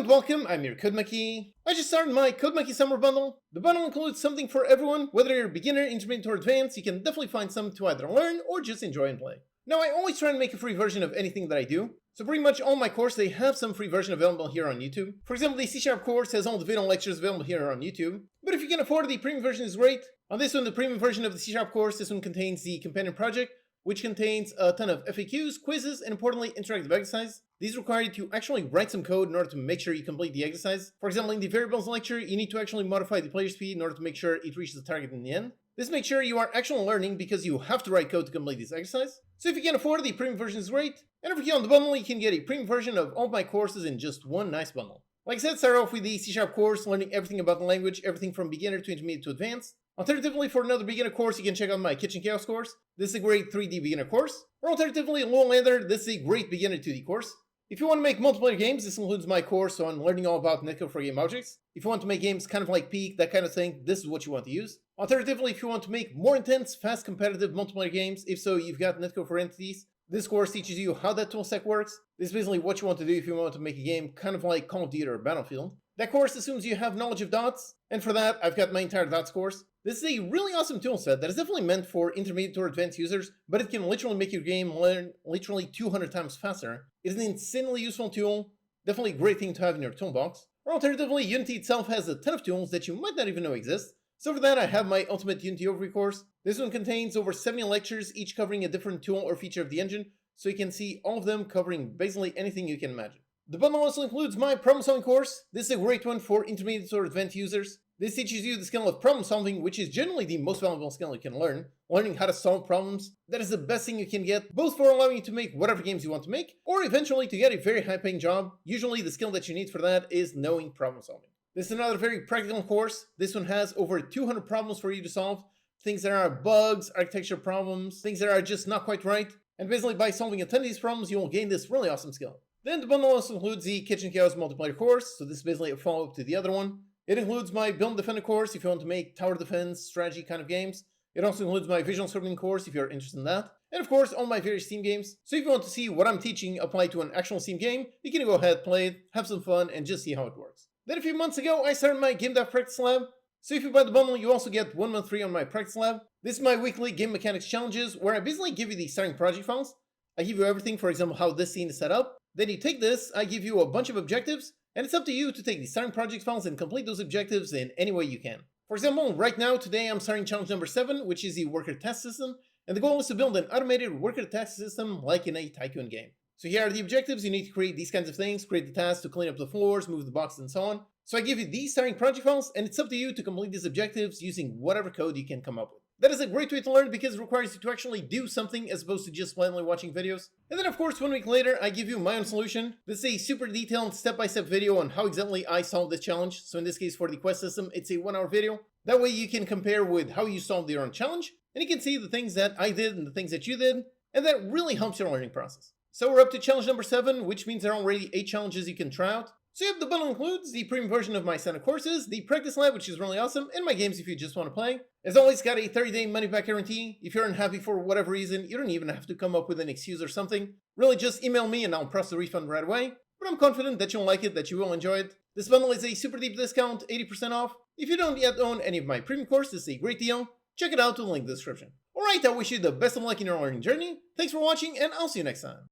and welcome, I'm your CodeMonkey. I just started my CodeMonkey Summer Bundle. The bundle includes something for everyone, whether you're a beginner, intermediate, or advanced. You can definitely find some to either learn or just enjoy and play. Now, I always try and make a free version of anything that I do, so pretty much all my courses, they have some free version available here on YouTube. For example, the C# course has all the video lectures available here on YouTube, but if you can afford it, the premium version is great. On this one, the premium version of the C# course, this one contains the companion project, which contains a ton of FAQs, quizzes, and importantly, interactive exercises. These require you to actually write some code in order to make sure you complete the exercise. For example, in the variables lecture, you need to actually modify the player speed in order to make sure it reaches the target in the end. This makes sure you are actually learning because you have to write code to complete this exercise. So if you can afford it, the premium version is great. And if you're on the bundle, you can get a premium version of all my courses in just one nice bundle. Like I said, start off with the C# course, learning everything about the language, everything from beginner to intermediate to advanced. Alternatively, for another beginner course, you can check out my Kitchen Chaos course. This is a great 3D beginner course. Or alternatively, Lowlander, this is a great beginner 2D course. If you want to make multiplayer games, this includes my course on learning all about netcode for game objects. If you want to make games kind of like Peak, that kind of thing, this is what you want to use. Alternatively, if you want to make more intense, fast, competitive multiplayer games, if so, you've got netcode for entities. This course teaches you how that toolstack works. This is basically what you want to do if you want to make a game kind of like Call of Duty or Battlefield. That course assumes you have knowledge of dots, and for that, I've got my entire dots course. This is a really awesome toolset that is definitely meant for intermediate or advanced users, but it can literally make your game learn literally 200 times faster. It's an insanely useful tool, definitely a great thing to have in your toolbox. Or alternatively, Unity itself has a ton of tools that you might not even know exist. So for that, I have my Ultimate Unity Overview course. This one contains over 70 lectures, each covering a different tool or feature of the engine, so you can see all of them covering basically anything you can imagine. The bundle also includes my problem solving course. This is a great one for intermediate or advanced users. This teaches you the skill of problem solving, which is generally the most valuable skill you can learn. Learning how to solve problems, that is the best thing you can get, both for allowing you to make whatever games you want to make, or eventually to get a very high paying job. Usually the skill that you need for that is knowing problem solving. This is another very practical course. This one has over 200 problems for you to solve. Things that are bugs, architecture problems, things that are just not quite right. And basically by solving a ton of these problems, you will gain this really awesome skill. Then the bundle also includes the Kitchen Chaos multiplayer course, so this is basically a follow-up to the other one. It includes my Build and Defender course if you want to make tower defense, strategy kind of games. It also includes my visual scripting course if you're interested in that. And of course, all my various Steam games. So if you want to see what I'm teaching applied to an actual Steam game, you can go ahead, play it, have some fun, and just see how it works. Then a few months ago, I started my Game Dev Practice Lab. So if you buy the bundle, you also get 1 month free on my Practice Lab. This is my weekly game mechanics challenges where I basically give you the starting project files. I give you everything, for example, how this scene is set up. Then you take this, I give you a bunch of objectives, and it's up to you to take the starting project files and complete those objectives in any way you can. For example, right now, today I'm starting challenge number 7, which is the worker test system, and the goal is to build an automated worker test system like in a Tycoon game. So here are the objectives. You need to create these kinds of things, create the tasks to clean up the floors, move the boxes, and so on. So I give you these starting project files, and it's up to you to complete these objectives using whatever code you can come up with. That is a great way to learn because it requires you to actually do something as opposed to just blindly watching videos. And then of course 1 week later, I give you my own solution. This is a super detailed step-by-step video on how exactly I solved this challenge. So in this case for the quest system, it's a 1-hour video. That way you can compare with how you solved your own challenge, and you can see the things that I did and the things that you did, and that really helps your learning process. So we're up to challenge number 7, which means there are already 8 challenges you can try out. So the bundle includes the premium version of my standard courses, the practice lab, which is really awesome, and my games if you just want to play. As always, got a 30-day money-back guarantee. If you're unhappy for whatever reason, you don't even have to come up with an excuse or something. Really, just email me and I'll process the refund right away. But I'm confident that you'll like it, that you will enjoy it. This bundle is a super deep discount, 80% off. If you don't yet own any of my premium courses, this is a great deal. Check it out in the link in the description. Alright, I wish you the best of luck in your learning journey. Thanks for watching, and I'll see you next time.